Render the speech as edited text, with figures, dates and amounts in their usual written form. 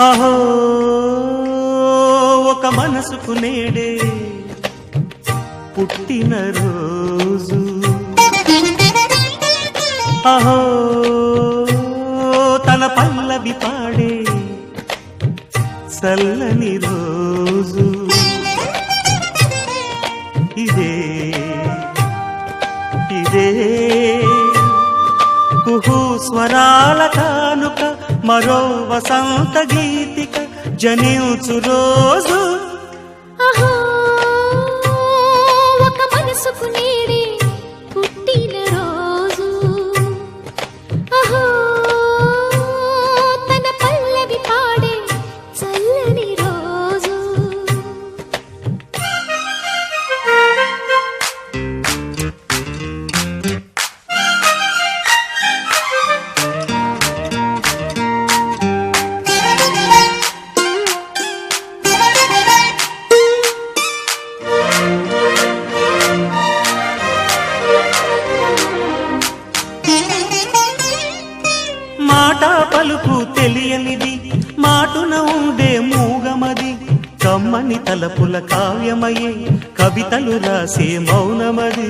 అహో ఒక మనసుకు నేడే పుట్టిన రోజు, అహో తన పల్లవి పాడే చల్లని రోజు, ఇదే ఇదే కుహు స్వరాల కానుక, మరో వసంత గీతిక జనించు రోజు. అహో ఒక మనసుకు నేడే పుట్టిన రోజు, అహో తన పల్లవి పాడే చల్లని రోజు. మాట పలుకు తెలియనిది, మాటున ఉండే మూగమది, కమ్మని తలపుల కావ్యమయే కవితలు రాసే మౌనమది.